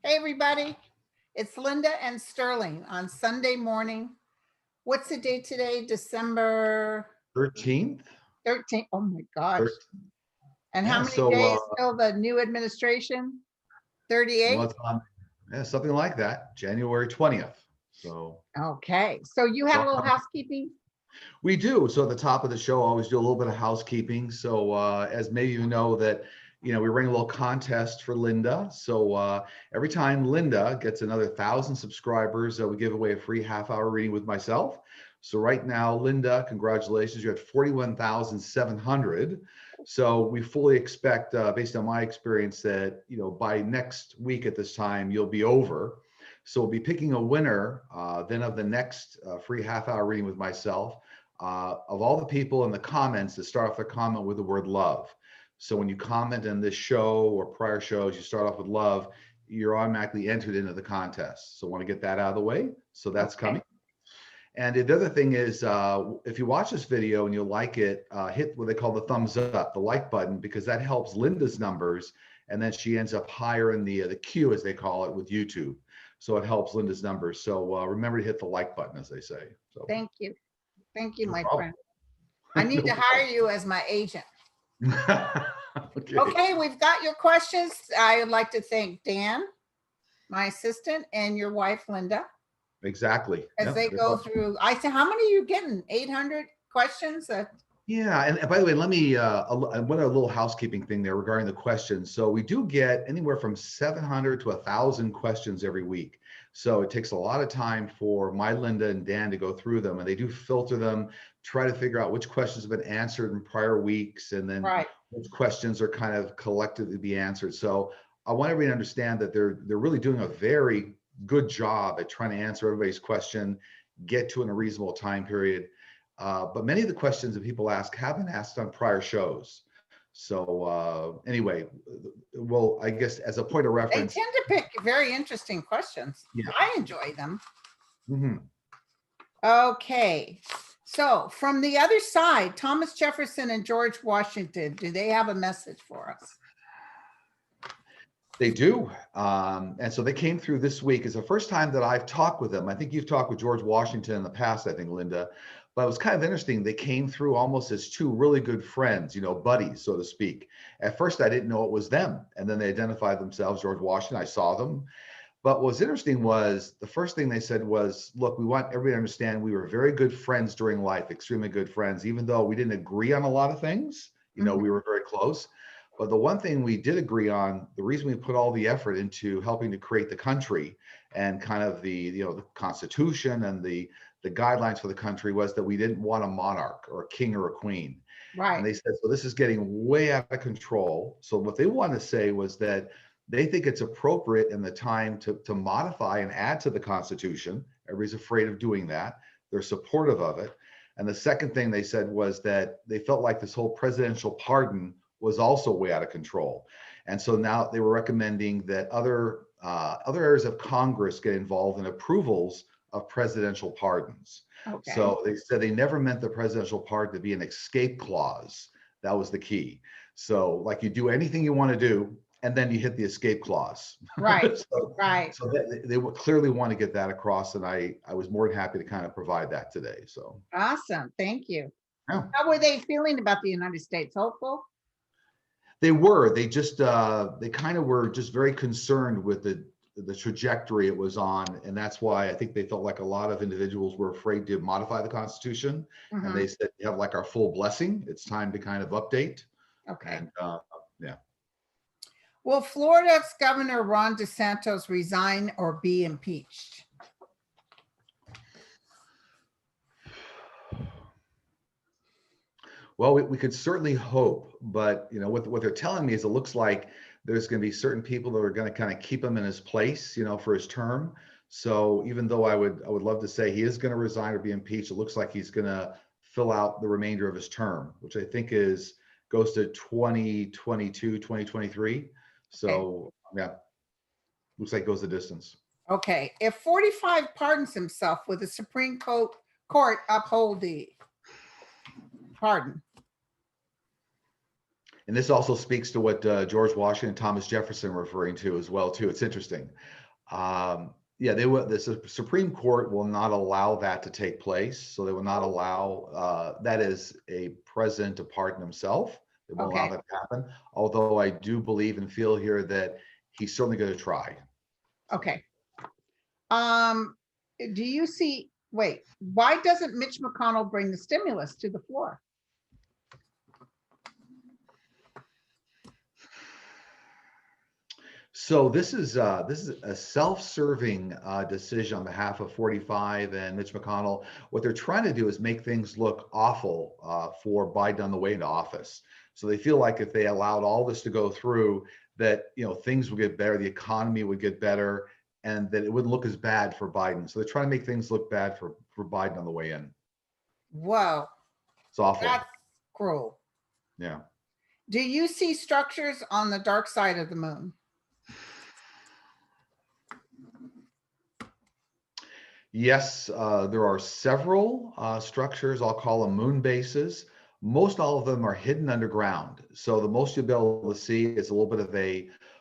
Hey, everybody. It's Linda and Sterling on Sunday morning. What's the date today? December 13th. 13th. Oh my gosh. 13th. And Yeah, how many so, days till the new administration? 38? Well, it's on, yeah, something like that, January 20th. So Okay. So you have a little housekeeping? we do. So at the top of the show, I always do a little bit of housekeeping. So as maybe you know that, we ring a little contest for Linda. So every time Linda gets another 1,000 subscribers, we give away a free half-hour reading with myself. So right now, Linda, congratulations, you're at 41,700. So we fully expect, based on my experience, that by next week at this time, you'll be over. So we'll be picking a winner then of the next free half-hour reading with myself of all the people in the comments that start off their comment with the word love. So when you comment on this show or prior shows, you start off with love, you're automatically entered into the contest. So I want to get that out of the way. So that's coming. And the other thing is, if you watch this video and you like it, hit what they call the thumbs up, the like button, because that helps Linda's numbers. And then she ends up higher in the queue, as they call it, with YouTube. So it helps Linda's numbers. So remember to hit the like button, as they say. So Thank you. Thank you, no my problem. friend. I need to hire you as my agent. Okay, we've got your questions. I would like to thank Dan, my assistant, and your wife, Linda. Exactly. As they go through, I said, how many are you getting? 800 questions? Yeah, and by the way, let me one little housekeeping thing there regarding the questions. So we do get anywhere from 700 to 1,000 questions every week. So it takes a lot of time for my Linda and Dan to go through them, and they do filter them, try to figure out which questions have been answered in prior weeks, and then which questions are kind of collected to be answered. So I want everybody to understand that they're really doing a very good job at trying to answer everybody's question, get to in a reasonable time period. But many of the questions that people ask have been asked on prior shows. So anyway, well, I guess as a point of reference, they tend to pick very interesting questions. Yeah. I enjoy them. Okay. So from the other side, Thomas Jefferson and George Washington, do they have a message for us? They do. And so they came through this week. It's the first time that I've talked with them. I think you've talked with George Washington in the past, I think, Linda. But it was kind of interesting. They came through almost as two really good friends, buddies, so to speak. At first, I didn't know it was them. And then they identified themselves, George Washington. I saw them. But what was interesting was the first thing they said was, look, we want everybody to understand we were very good friends during life, extremely good friends, even though we didn't agree on a lot of things. We were very close. But the one thing we did agree on, the reason we put all the effort into helping to create the country and kind of the Constitution and the guidelines for the country was that we didn't want a monarch or a king or a queen. Right. And they said, so this is getting way out of control. So what they want to say was that they think it's appropriate in the time to modify and add to the Constitution. Everybody's afraid of doing that. They're supportive of it. And the second thing they said was that they felt like this whole presidential pardon was also way out of control. And so now they were recommending that other areas of Congress get involved in approvals of presidential pardons. Okay. So they said they never meant the presidential pardon to be an escape clause. That was the key. So like you do anything you want to do, and then you hit the escape clause. Right, right. So they clearly want to get that across, and I was more than happy to kind of provide that today. So awesome, thank you. Yeah. How were they feeling about the United States? Hopeful? They were. They just they kind of were just very concerned with the trajectory it was on, and that's why I think they felt like a lot of individuals were afraid to modify the Constitution. And they said, "You have like our full blessing. It's time to kind of update." Okay. And yeah. Will Florida's Governor Ron DeSantis resign or be impeached? Well, we could certainly hope, but what they're telling me is it looks like there's going to be certain people that are going to kind of keep him in his place, for his term. So even though I would love to say he is going to resign or be impeached, it looks like he's going to fill out the remainder of his term, which I think goes to 2022, 2023. So yeah, looks like it goes the distance. Okay, if 45 pardons himself, will the Supreme Court uphold the pardon? And this also speaks to what George Washington and Thomas Jefferson were referring to as well, too. It's interesting. Yeah, the Supreme Court will not allow that to take place. So they will not allow, that is a president to pardon himself. They won't allow Okay. that to happen. Although I do believe and feel here that he's certainly going to try. Okay. Do you see, wait, why doesn't Mitch McConnell bring the stimulus to the floor? So this is a self-serving decision on behalf of 45 and Mitch McConnell. What they're trying to do is make things look awful for Biden on the way into office. So they feel like if they allowed all this to go through, that things would get better, the economy would get better, and that it wouldn't look as bad for Biden. So they're trying to make things look bad for Biden on the way in. Whoa, It's awful. that's cruel. Yeah. Do you see structures on the dark side of the moon? Yes, there are several structures, I'll call them moon bases. Most all of them are hidden underground. So the most you'll be able to see is a little bit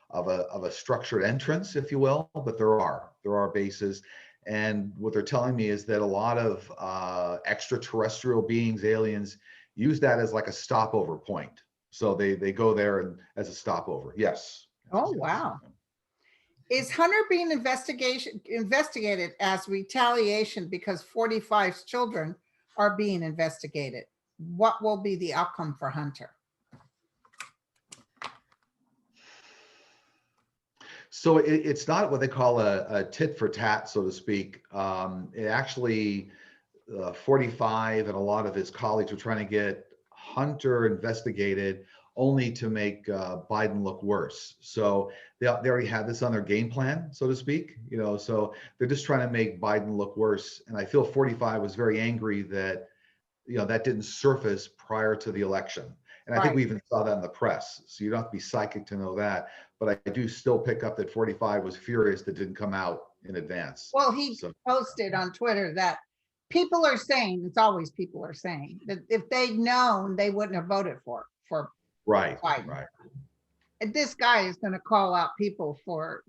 of a structured entrance, if you will, but there are bases. And what they're telling me is that a lot of extraterrestrial beings, aliens, use that as like a stopover point. So they go there and as a stopover. Yes. Oh, wow. Is Hunter being investigated as retaliation because 45's children are being investigated? What will be the outcome for Hunter? So it's not what they call a tit for tat, so to speak. It actually, 45 and a lot of his colleagues were trying to get Hunter investigated only to make Biden look worse. So they already had this on their game plan, so to speak. So they're just trying to make Biden look worse. And I feel 45 was very angry that that didn't surface prior to the election. And I think we even saw that in the press. So you don't have to be psychic to know that. But I do still pick up that 45 was furious that didn't come out in advance. Well, he posted on Twitter that people are saying, it's always people are saying, that if they'd known, they wouldn't have voted for Right. Biden. Right. And this guy is going to call out people for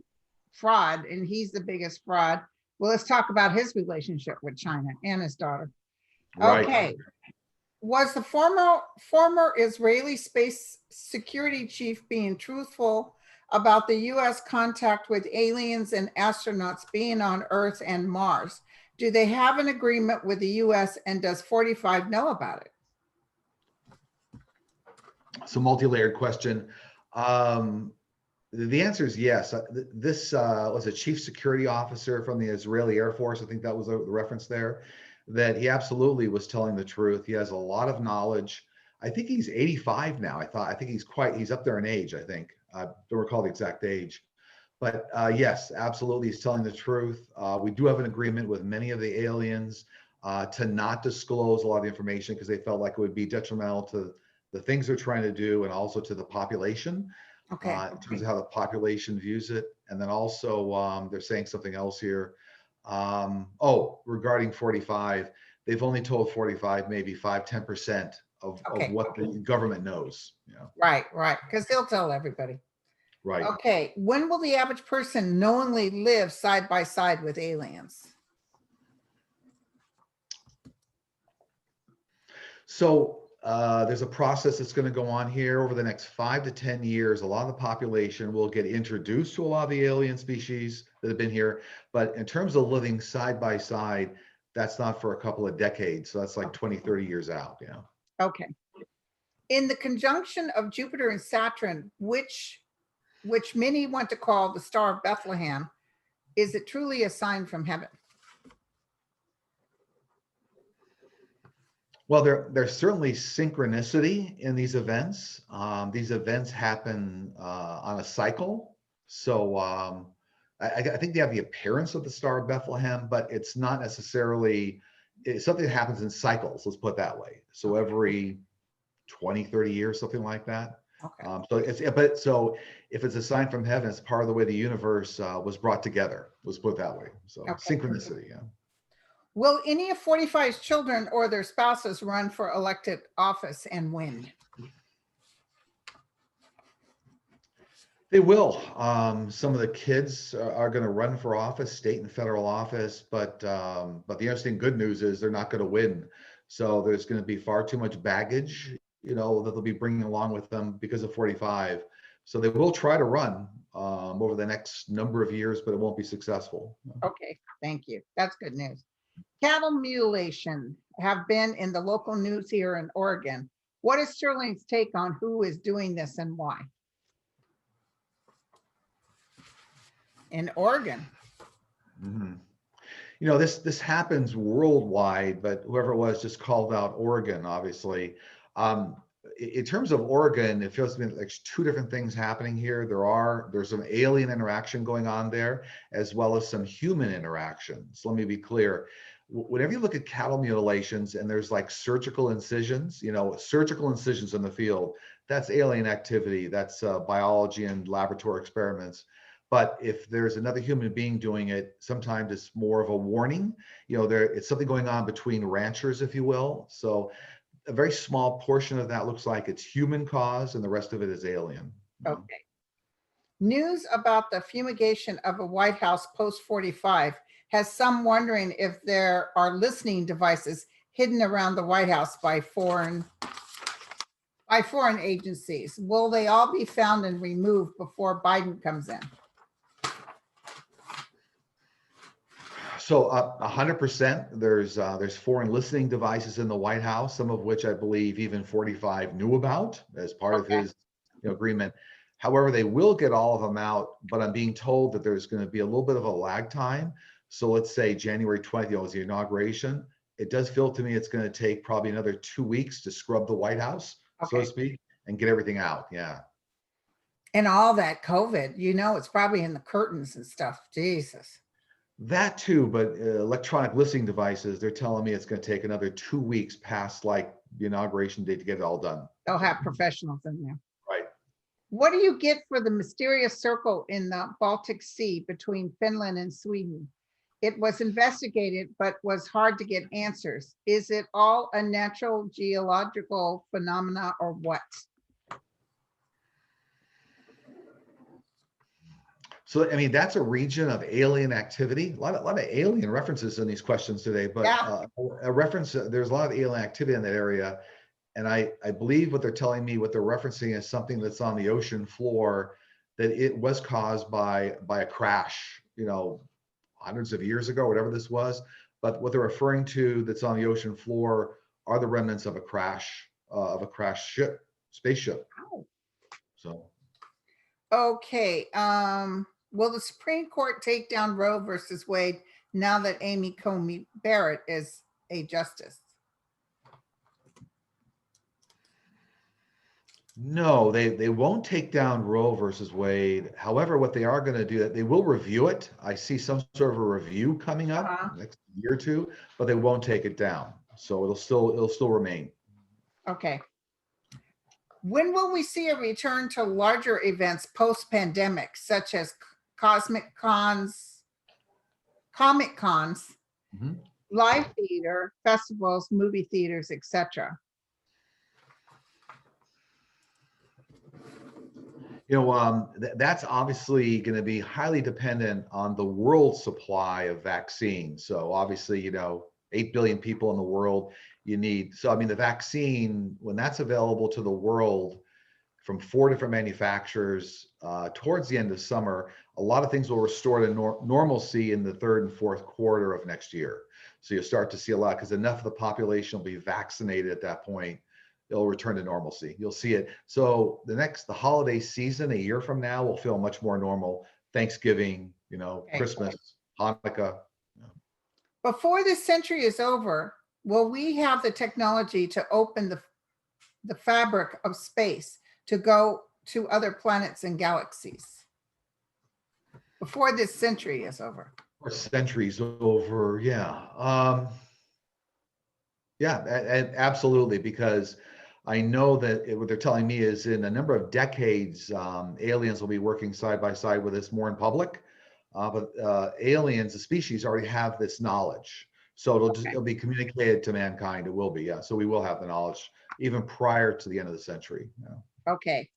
fraud, and he's the biggest fraud. Well, let's talk about his relationship with China and his daughter. Right. Okay. Was the former Israeli space security chief being truthful about the U.S. contact with aliens and astronauts being on Earth and Mars? Do they have an agreement with the U.S. and does 45 know about it? It's a multi-layered question. The answer is yes. This was a chief security officer from the Israeli Air Force. I think that was the reference there. That he absolutely was telling the truth. He has a lot of knowledge. I think he's 85 now. I think he's up there in age, I think. I don't recall the exact age. But yes, absolutely, he's telling the truth. We do have an agreement with many of the aliens to not disclose a lot of the information because they felt like it would be detrimental to the things they're trying to do and also to the population. Okay. In terms of how the population views it. And then also they're saying something else here. Regarding 45, they've only told 45 maybe 5-10% of what the government knows. Right, because they'll tell everybody. Right. Okay, when will the average person knowingly live side by side with aliens? So there's a process that's going to go on here over the next 5 to 10 years. A lot of the population will get introduced to a lot of the alien species that have been here. But in terms of living side by side, that's not for a couple of decades. So that's like 20, 30 years out. Okay. In the conjunction of Jupiter and Saturn, which many want to call the Star of Bethlehem, is it truly a sign from heaven? Well, there's certainly synchronicity in these events. These events happen on a cycle. So I think they have the appearance of the Star of Bethlehem, but it's not necessarily, it's something that happens in cycles, let's put it that way. So every 20, 30 years, something like that. Okay. So if it's a sign from heaven, it's part of the way the universe was brought together, let's put it that way. So synchronicity, yeah. Will any of 45's children or their spouses run for elected office and win? They will. Some of the kids are going to run for office, state and federal office, but the interesting good news is they're not going to win. So there's going to be far too much baggage, that they'll be bringing along with them because of 45. So they will try to run over the next number of years, but it won't be successful. Okay, thank you. That's good news. Cattle mutilation have been in the local news here in Oregon. What is Sterling's take on who is doing this and why? In Oregon. Mhm. This happens worldwide, but whoever it was just called out Oregon, obviously. In terms of Oregon, it feels to me like two different things happening here. There's some alien interaction going on there, as well as some human interaction. So let me be clear. Whenever you look at cattle mutilations and there's like surgical incisions, surgical incisions in the field, that's alien activity. That's biology and laboratory experiments. But if there's another human being doing it, sometimes it's more of a warning. It's something going on between ranchers, if you will. So a very small portion of that looks like it's human cause, and the rest of it is alien. Okay. News about the fumigation of a White House post 45 has some wondering if there are listening devices hidden around the White House by foreign agencies. Will they all be found and removed before Biden comes in? So 100%, there's foreign listening devices in the White House, some of which I believe even 45 knew about as part of his agreement. However, they will get all of them out, but I'm being told that there's going to be a little bit of a lag time. So let's say January 20th is the inauguration. It does feel to me it's going to take probably another 2 weeks to scrub the White House, so to speak, and get everything out. Yeah. And all that COVID, it's probably in the curtains and stuff. Jesus. That too, but electronic listening devices, they're telling me it's going to take another 2 weeks past like the inauguration date to get it all done. They'll have professionals in there. Right. What do you get for the mysterious circle in the Baltic Sea between Finland and Sweden? It was investigated, but was hard to get answers. Is it all a natural geological phenomena or what? So, I mean, that's a region of alien activity. A lot of alien references in these questions today, but there's a lot of alien activity in that area. And I believe what they're telling me, what they're referencing is something that's on the ocean floor, that it was caused by a crash, hundreds of years ago, whatever this was. But what they're referring to that's on the ocean floor are the remnants of a crash ship, spaceship. Wow. So. Okay. Will the Supreme Court take down Roe versus Wade now that Amy Coney Barrett is a justice? No, they won't take down Roe versus Wade. However, what they are going to do, they will review it. I see some sort of a review coming up next year or two, but they won't take it down. So it'll still remain. Okay. When will we see a return to larger events post-pandemic, such as Comic Cons, live theater, festivals, movie theaters, etc.? That's obviously going to be highly dependent on the world supply of vaccines. So obviously, 8 billion people in the world, so I mean, the vaccine, when that's available to the world from 4 different manufacturers towards the end of summer, a lot of things will restore to normalcy in the 3rd and 4th quarter of next year. So you'll start to see a lot, because enough of the population will be vaccinated at that point. It'll return to normalcy. You'll see it. So the holiday season, a year from now, will feel much more normal. Thanksgiving, Christmas, Hanukkah. Before this century is over, will we have the technology to open the fabric of space to go to other planets and galaxies? Before this century is over. Or centuries over, yeah. Yeah, absolutely, because I know that what they're telling me is in a number of decades, aliens will be working side by side with us more in public. But aliens, the species, already have this knowledge. So it'll be communicated to mankind. It will be, yeah. So we will have the knowledge even prior to the end of the century. Yeah. Okay.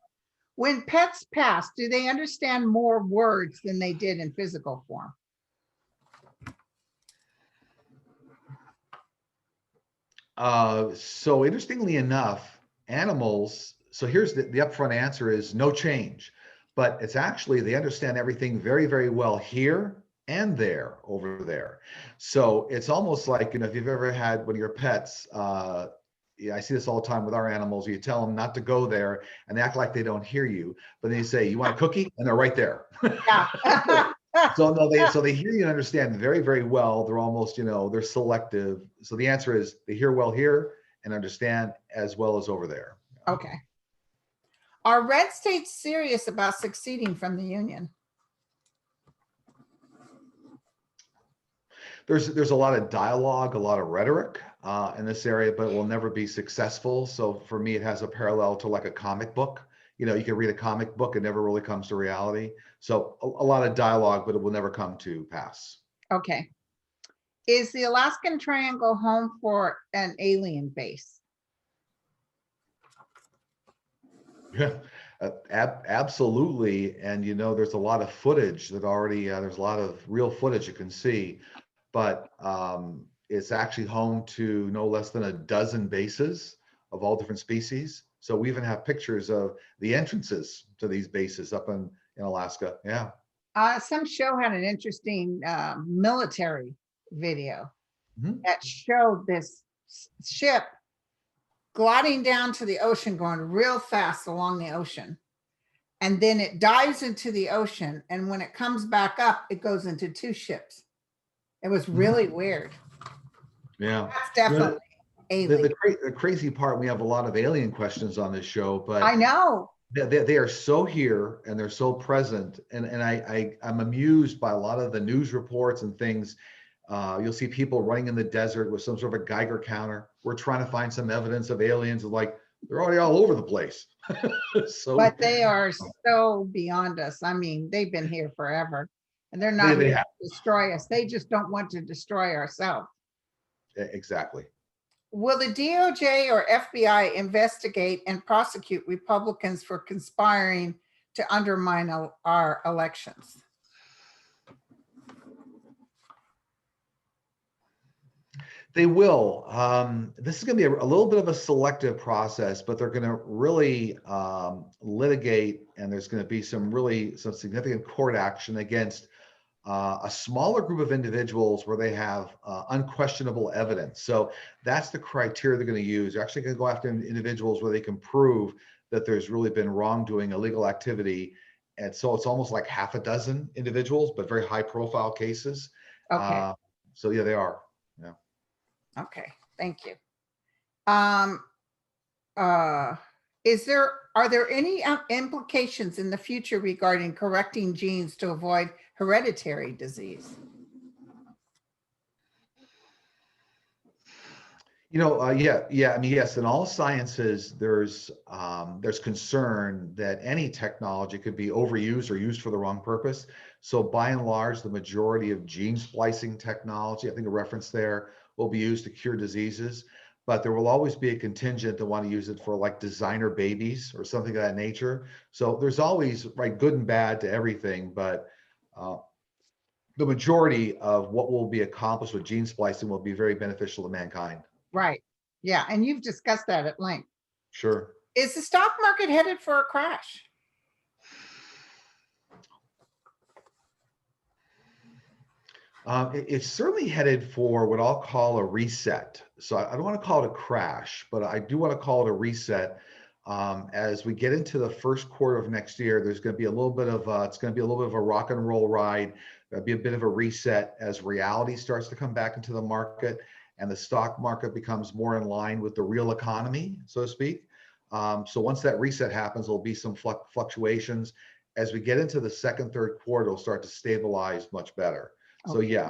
When pets pass, do they understand more words than they did in physical form? So interestingly enough, animals, so here's the upfront answer is no change, but it's actually, they understand everything very, very well here and there over there. So it's almost like, if you've ever had one of your pets, yeah, I see this all the time with our animals. You tell them not to go there and they act like they don't hear you, but then you say, you want a cookie? And they're right there. Yeah. So no, so they hear you and understand very, very well. They're almost, they're selective. So the answer is they hear well here and understand as well as over there. Okay. Are red states serious about seceding from the Union? There's a lot of dialogue, a lot of rhetoric in this area, but it will never be successful. So for me, it has a parallel to like a comic book. You can read a comic book, it never really comes to reality. So a lot of dialogue, but it will never come to pass. Okay. Is the Alaskan Triangle home for an alien base? Yeah, absolutely. And there's a lot of footage that already, there's a lot of real footage you can see, but it's actually home to no less than a dozen bases of all different species. So we even have pictures of the entrances to these bases up in Alaska. Yeah. Some show had an interesting military video Mhm. that showed this ship gliding down to the ocean, going real fast along the ocean. And then it dives into the ocean. And when it comes back up, it goes into two ships. It was really weird. Yeah. That's definitely alien. The crazy part, we have a lot of alien questions on this show, but I know. they are so here and they're so present. And I'm amused by a lot of the news reports and things. You'll see people running in the desert with some sort of a Geiger counter. We're trying to find some evidence of aliens, and like they're already all over the place. But they are so beyond us. I mean, they've been here forever and they're not they here have. to destroy us. They just don't want to destroy ourselves. Exactly. Will the DOJ or FBI investigate and prosecute Republicans for conspiring to undermine our elections? They will. This is going to be a little bit of a selective process, but they're going to really litigate, and there's going to be some significant court action against a smaller group of individuals where they have unquestionable evidence. So that's the criteria they're going to use. They're actually going to go after individuals where they can prove that there's really been wrongdoing, illegal activity. And so it's almost like half a dozen individuals, but very high profile cases. Okay. So yeah, they are. Yeah. Okay. Thank you. Are there any implications in the future regarding correcting genes to avoid hereditary disease? Yeah. I mean, yes. In all sciences, there's concern that any technology could be overused or used for the wrong purpose. So by and large, the majority of gene splicing technology, I think a reference there, will be used to cure diseases. But there will always be a contingent that want to use it for like designer babies or something of that nature. So there's always good and bad to everything, but the majority of what will be accomplished with gene splicing will be very beneficial to mankind. Right. Yeah. And you've discussed that at length. Sure. Is the stock market headed for a crash? It's certainly headed for what I'll call a reset. So I don't want to call it a crash, but I do want to call it a reset. As we get into the first quarter of next year, there's going to be a little bit of it's going to be a little bit of a rock and roll ride. There'll be a bit of a reset as reality starts to come back into the market and the stock market becomes more in line with the real economy, so to speak. So once that reset happens, there'll be some fluctuations. As we get into the second, third quarter, it'll start to stabilize much better. So yeah.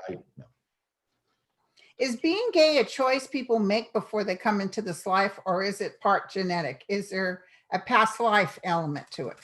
Is being gay a choice people make before they come into this life, or is it part genetic? Is there a past life element to it?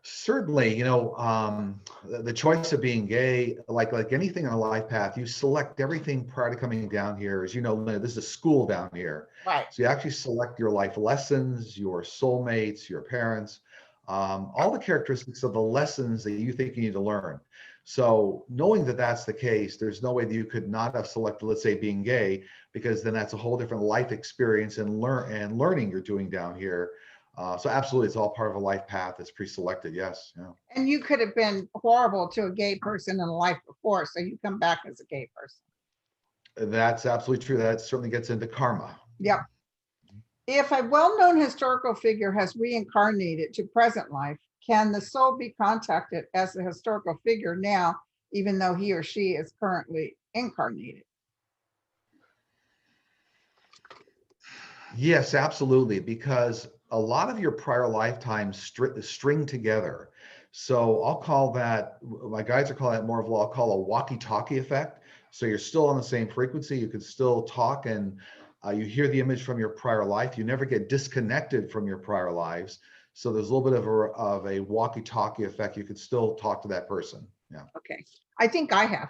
Certainly, the choice of being gay, like anything on a life path, you select everything prior to coming down here. As you know, Linda, this is a school down here. Right. So you actually select your life lessons, your soulmates, your parents, all the characteristics of the lessons that you think you need to learn. So knowing that that's the case, there's no way that you could not have selected, let's say, being gay, because then that's a whole different life experience and learning you're doing down here. So absolutely, it's all part of a life path that's pre-selected. Yes. Yeah. And you could have been horrible to a gay person in a life before, so you come back as a gay person. That's absolutely true. That certainly gets into karma. Yep. If a well-known historical figure has reincarnated to present life, can the soul be contacted as a historical figure now, even though he or she is currently incarnated? Yes, absolutely. Because a lot of your prior lifetimes string together. So I'll call that, my guides are calling it more of what I'll call a walkie-talkie effect. So you're still on the same frequency. You can still talk and you hear the image from your prior life. You never get disconnected from your prior lives. So there's a little bit of a walkie-talkie effect. You could still talk to that person. Yeah. Okay, I think I have.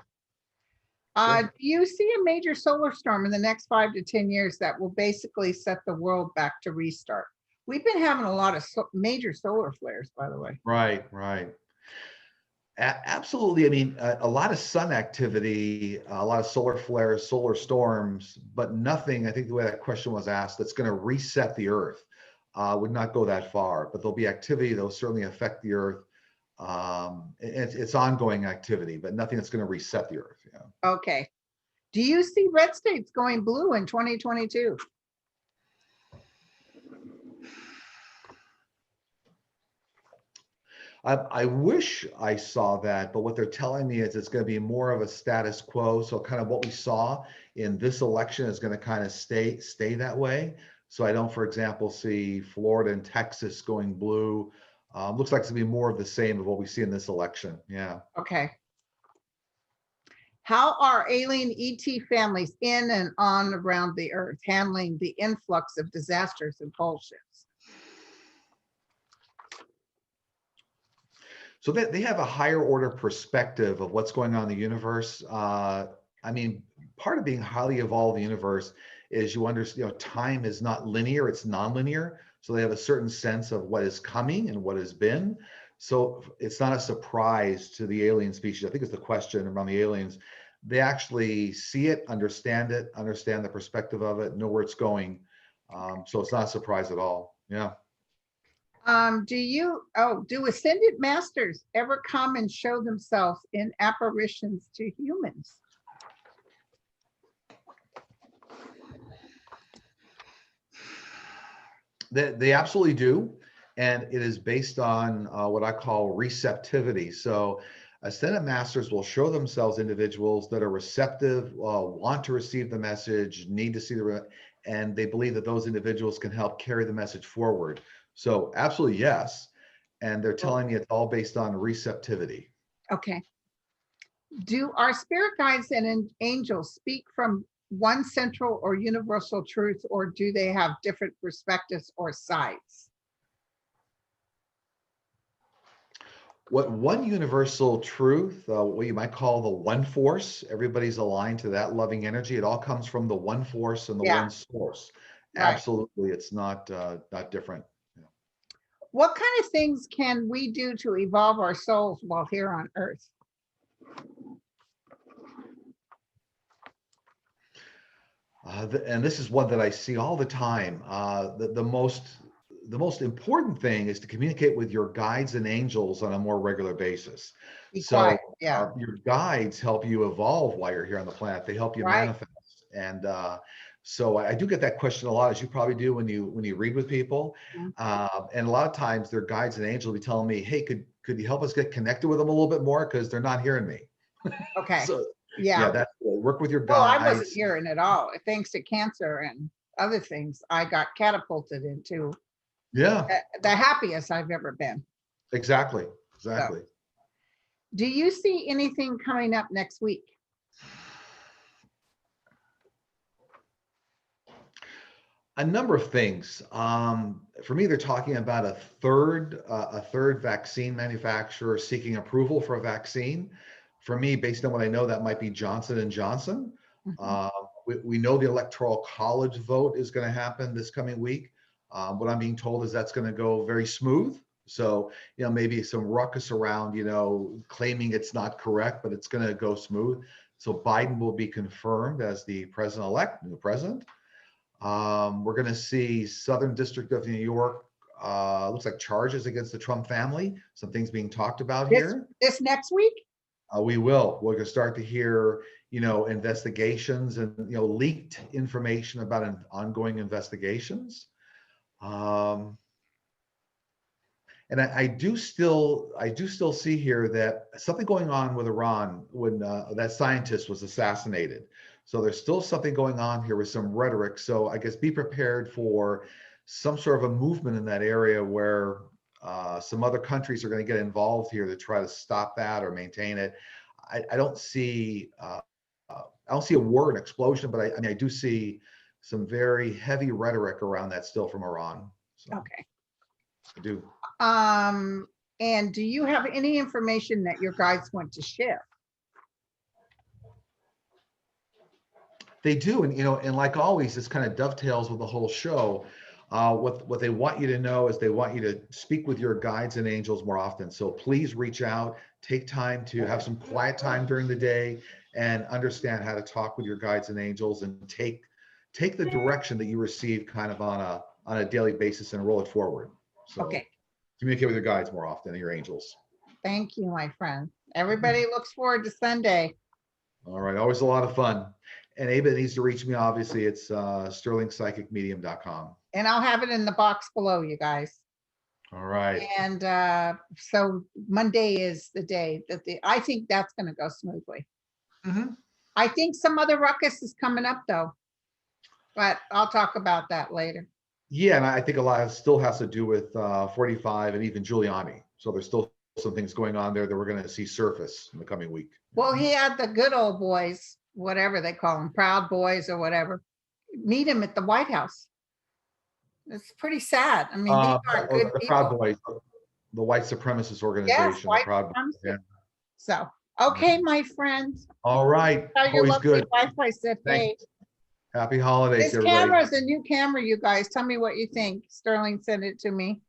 Good. Do you see a major solar storm in the next 5 to 10 years that will basically set the world back to restart? We've been having a lot of major solar flares, by the way. Right, right. Absolutely. I mean, a lot of sun activity, a lot of solar flares, solar storms, but nothing, I think the way that question was asked, that's going to reset the Earth would not go that far. But there'll be activity that will certainly affect the Earth. It's ongoing activity, but nothing that's going to reset the Earth. Yeah. Okay. Do you see red states going blue in 2022? I wish I saw that, but what they're telling me is it's going to be more of a status quo. So kind of what we saw in this election is going to kind of stay that way. So I don't, for example, see Florida and Texas going blue. Looks like it's going to be more of the same of what we see in this election. Yeah. Okay. How are alien ET families in and on around the Earth handling the influx of disasters and pole shifts? So they have a higher order perspective of what's going on in the universe. I mean, part of being highly evolved in the universe is you understand, time is not linear, it's nonlinear. So they have a certain sense of what is coming and what has been. So it's not a surprise to the alien species. I think it's the question around the aliens. They actually see it, understand the perspective of it, know where it's going. So it's not a surprise at all. Yeah. Do ascended masters ever come and show themselves in apparitions to humans? They absolutely do. And it is based on what I call receptivity. So ascended masters will show themselves individuals that are receptive, want to receive the message, need to see and they believe that those individuals can help carry the message forward. So absolutely, yes. And they're telling me it's all based on receptivity. Okay. Do our spirit guides and angels speak from one central or universal truth, or do they have different perspectives or sides? What one universal truth, what you might call the one force, everybody's aligned to that loving energy. It all comes from the one force and the one source. Right. Absolutely, it's not different. What kind of things can we do to evolve our souls while here on Earth? And this is one that I see all the time. The most important thing is to communicate with your guides and angels on a more regular basis. Be So quiet. Yeah. your guides help you evolve while you're here on the planet. They help you Right. manifest. And so I do get that question a lot, as you probably do when you read with people. And a lot of times their guides and angels will be telling me, "Hey, could you help us get connected with them a little bit more, because they're not hearing me." Okay. So yeah. that's work with your Well, I guides. wasn't hearing at all. Thanks to cancer and other things, I got catapulted into Yeah, the happiest I've ever been. exactly. So, do you see anything coming up next week? A number of things. For me, they're talking about a third vaccine manufacturer seeking approval for a vaccine. For me, based on what I know, that might be Johnson and Johnson. Mhm. Uh, we know the Electoral College vote is going to happen this coming week. What I'm being told is that's going to go very smooth. So, maybe some ruckus around, claiming it's not correct, but it's going to go smooth. So Biden will be confirmed as the president-elect, new president. We're going to see Southern District of New York, looks like charges against the Trump family. Some things being talked about This, here. this next week? We will. We're going to start to hear, investigations and, leaked information about ongoing investigations. Um, and I do still see here that something going on with Iran when that scientist was assassinated. So there's still something going on here with some rhetoric. So I guess be prepared for some sort of a movement in that area where some other countries are going to get involved here to try to stop that or maintain it. I don't see I don't see a war and explosion, but I mean I do see some very heavy rhetoric around that still from Iran. So Okay. I do. Um, and do you have any information that your guides want to share? They do, and like always, this kind of dovetails with the whole show. What they want you to know is they want you to speak with your guides and angels more often. So please reach out, take time to have some quiet time during the day, and understand how to talk with your guides and angels, and take the direction that you receive kind of on a daily basis and roll it forward. So Okay, communicate with your guides more often and your angels. thank you, my friend. Everybody looks forward to Sunday. All right, always a lot of fun. And anybody that needs to reach me, obviously, it's sterlingpsychicmedium.com. And I'll have it in the box below, you guys. All right. And so Monday is the day that I think that's going to go smoothly. Mhm. I think some other ruckus is coming up though, but I'll talk about that later. Yeah, and I think a lot of still has to do with 45 and even Giuliani. So there's still some things going on there that we're going to see surface in the coming week. Well, he had the good old boys, whatever they call them, Proud Boys or whatever, meet him at the White House. It's pretty sad. I mean, these aren't good The Proud people. Boys, the white supremacist Yes, organization, the white Proud Boys. Yeah. supremacy. So, okay, my friend. All right. Tell your Always lovely good. wife I said, Thanks. hey, Happy holidays, this everybody. camera is a new camera, you guys. Tell me what you think. Sterling sent it to me.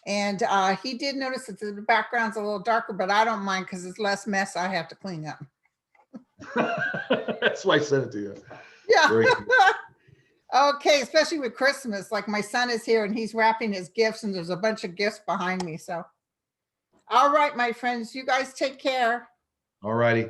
And he did notice that the background's a little darker, but I don't mind because it's less mess I have to clean up. That's why I sent it to you. Yeah. Very good. Okay, especially with Christmas. Like my son is here and he's wrapping his gifts and there's a bunch of gifts behind me. So, all right, my friends, you guys take care. All righty.